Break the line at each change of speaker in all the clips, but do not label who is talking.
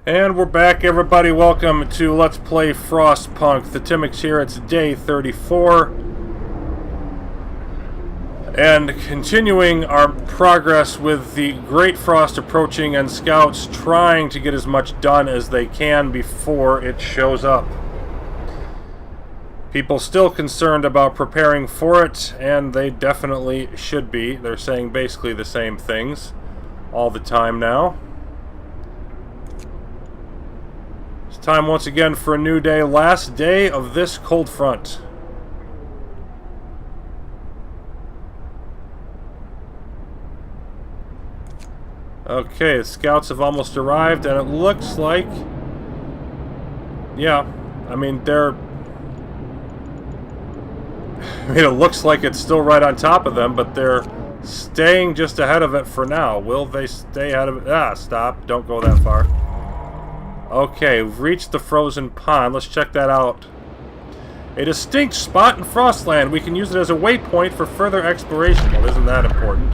And we're back, everybody. Welcome to Let's Play Frostpunk. The Timix here. It's day 34. And continuing our progress with the Great Frost approaching and scouts trying to get as much done as they can before it shows up. People still concerned about preparing for it, and they definitely should be. They're saying basically the same things all the time now. Time once again for a new day. Last day of this cold front. Okay, the scouts have almost arrived, and it looks like... Yeah, I mean, they're... it looks like it's still right on top of them, but they're staying just ahead of it for now. Will they stay ahead of it? Ah, stop. Don't go that far. Okay, we've reached the frozen pond. Let's check that out. A distinct spot in Frostland. We can use it as a waypoint for further exploration. Well, isn't that important?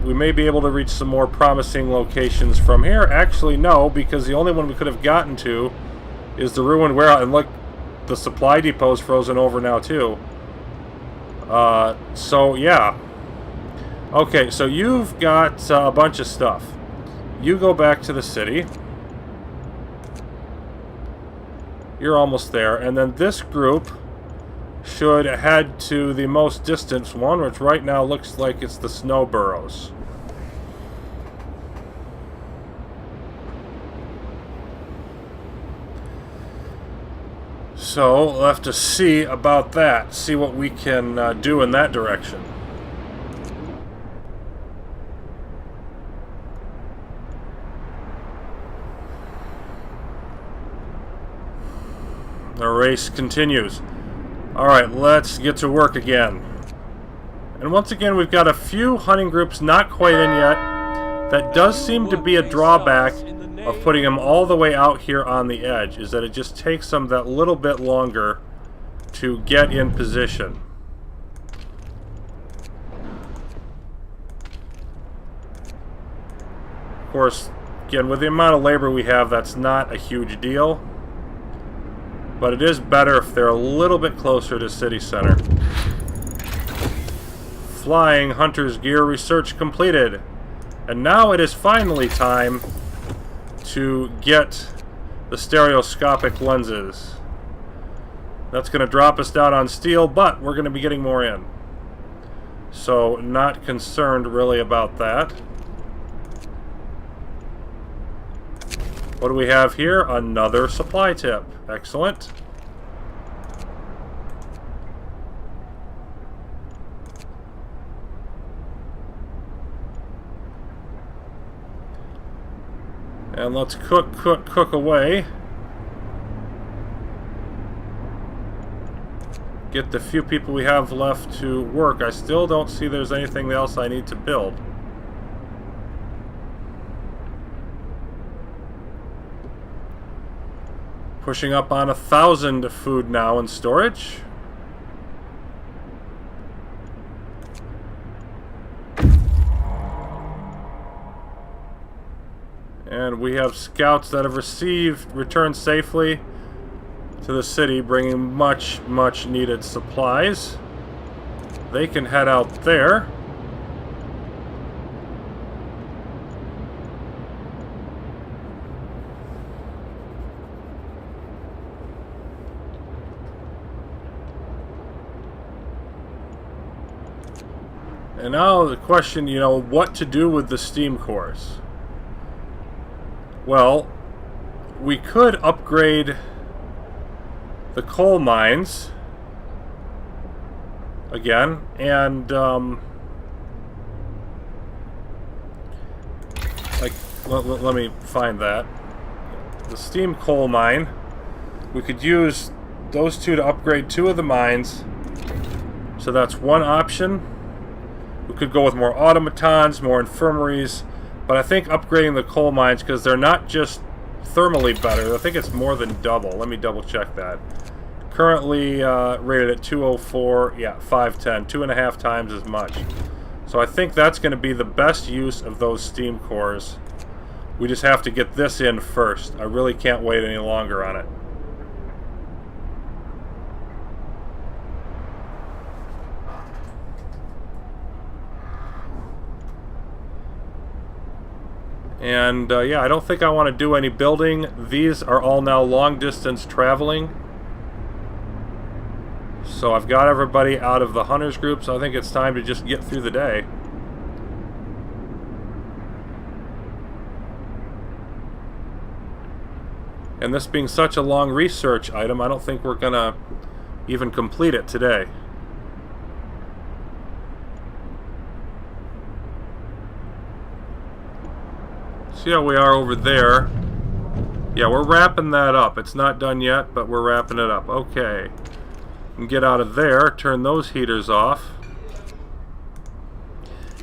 We may be able to reach some more promising locations from here. Actually, no, because the only one we could have gotten to is the ruined warehouse. And look, the supply depot's frozen over now, too. So, yeah. Okay, so you've got a bunch of stuff. You go back to the city. You're almost there, and then this group should head to the most distant one, which right now looks like it's the snow burrows. So we'll have to see about that, see what we can do in that direction. The race continues. Alright, let's get to work again. And once again, we've got a few hunting groups not quite in yet. That does seem to be a drawback of putting them all the way out here on the edge, is that it just takes them that little bit longer to get in position. Of course, again, with the amount of labor we have, that's not a huge deal. But it is better if they're a little bit closer to city center. Flying Hunter's Gear research completed. And now it is finally time to get the stereoscopic lenses. That's going to drop us down on steel, but we're going to be getting more in. So, not concerned really about that. What do we have here? Another supply tip. Excellent. And let's cook away. Get the few people we have left to work. I still don't see there's anything else I need to build. Pushing up on 1,000 food now in storage. And we have scouts that have returned safely to the city, bringing much needed supplies. They can head out there. And now the question, what to do with the steam cores? Well, we could upgrade the coal mines again, and let me find that. The steam coal mine, we could use those two to upgrade 2 of the mines, so that's one option. We could go with more automatons, more infirmaries, but I think upgrading the coal mines, because they're not just thermally better, I think it's more than double. Let me double check that. Currently rated at 204, yeah, 510, 2.5 times as much. So I think that's going to be the best use of those steam cores. We just have to get this in first. I really can't wait any longer on it. And yeah, I don't think I want to do any building. These are all now long distance traveling. So I've got everybody out of the hunters group, so I think it's time to just get through the day. And this being such a long research item, I don't think we're gonna even complete it today. See how we are over there. Yeah, we're wrapping that up. It's not done yet, but we're wrapping it up. Okay. And get out of there, turn those heaters off.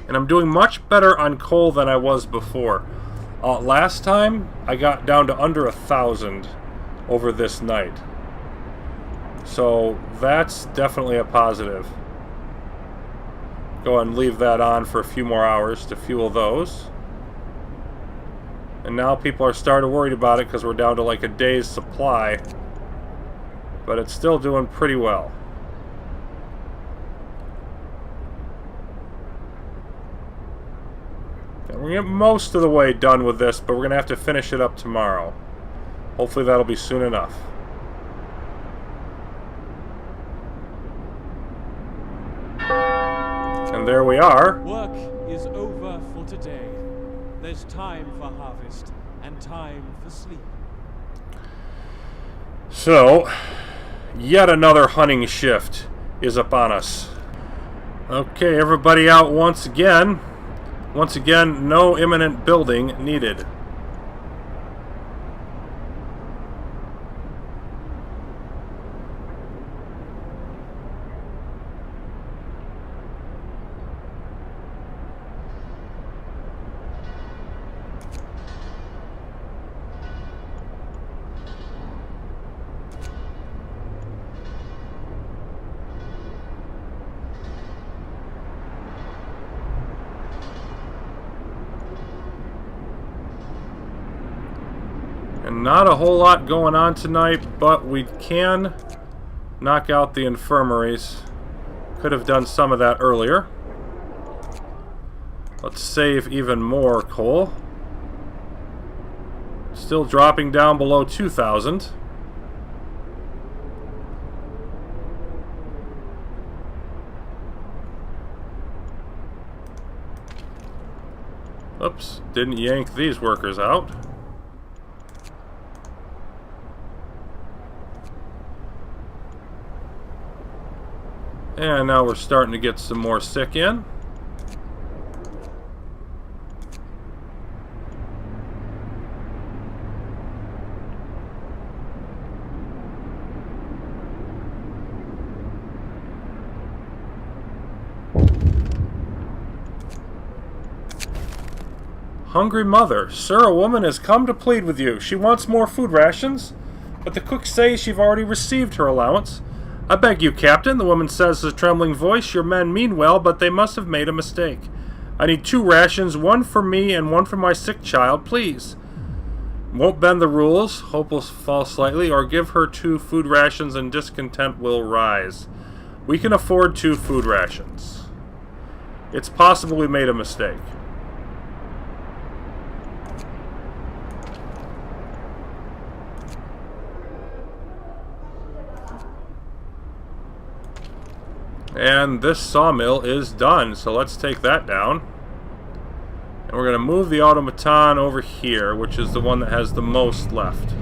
And I'm doing much better on coal than I was before. Last time, I got down to under 1,000 over this night. So that's definitely a positive. Go ahead and leave that on for a few more hours to fuel those. And now people are starting to worry about it because we're down to like a day's supply. But it's still doing pretty well. And we're going to get most of the way done with this, but we're going to have to finish it up tomorrow. Hopefully that'll be soon enough. And there we are.
Work is over for today. There's time for harvest and time for sleep.
So, yet another hunting shift is upon us. Okay, everybody out once again. Once again, no imminent building needed. And not a whole lot going on tonight, but we can knock out the infirmaries. Could have done some of that earlier. Let's save even more coal. Still dropping down below 2,000. Oops, didn't yank these workers out. And now we're starting to get some more sick in. Hungry mother. Sir, a woman has come to plead with you. She wants more food rations, but the cook says you've already received her allowance. I beg you, Captain, the woman says with a trembling voice. Your men mean well, but they must have made a mistake. I need 2 rations, one for me and one for my sick child, please. Won't bend the rules, hope will fall slightly, or give her 2 food rations and discontent will rise. We can afford 2 food rations. It's possible we made a mistake. And this sawmill is done, so let's take that down. And we're going to move the automaton over here, which is the one that has the most left.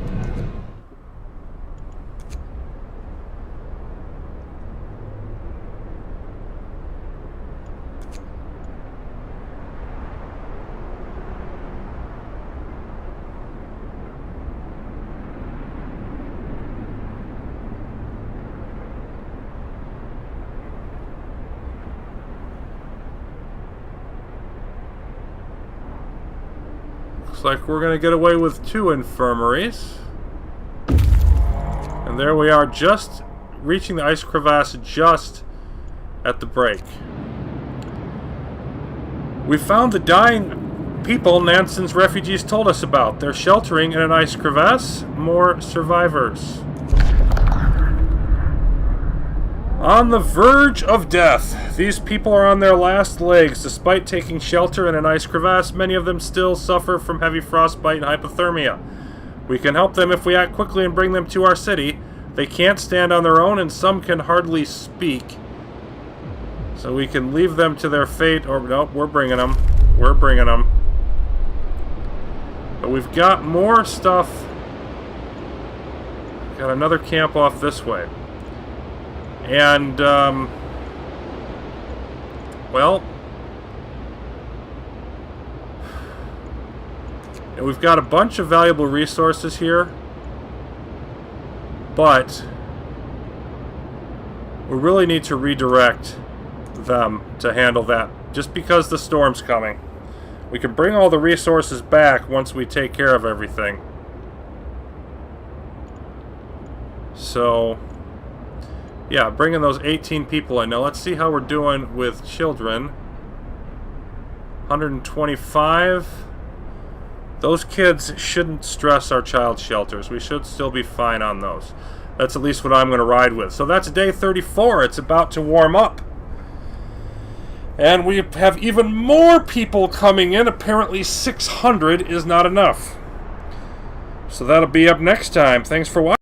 Looks like we're going to get away with 2 infirmaries. And there we are, just reaching the ice crevasse just at the break. We found the dying people Nansen's refugees told us about. They're sheltering in an ice crevasse. More survivors. On the verge of death. These people are on their last legs. Despite taking shelter in an ice crevasse, many of them still suffer from heavy frostbite and hypothermia. We can help them if we act quickly and bring them to our city. They can't stand on their own, and some can hardly speak. So we can leave them to their fate, or nope, we're bringing them. We're bringing them. But we've got more stuff. Got another camp off this way. And, well, and we've got a bunch of valuable resources here, but we really need to redirect them to handle that, just because the storm's coming. We can bring all the resources back once we take care of everything. So, yeah, bringing those 18 people in. Now let's see how we're doing with children. 125. Those kids shouldn't stress our child shelters. We should still be fine on those. That's at least what I'm going to ride with. So that's day 34. It's about to warm up. And we have even more people coming in. Apparently 600 is not enough. So that'll be up next time. Thanks for watching.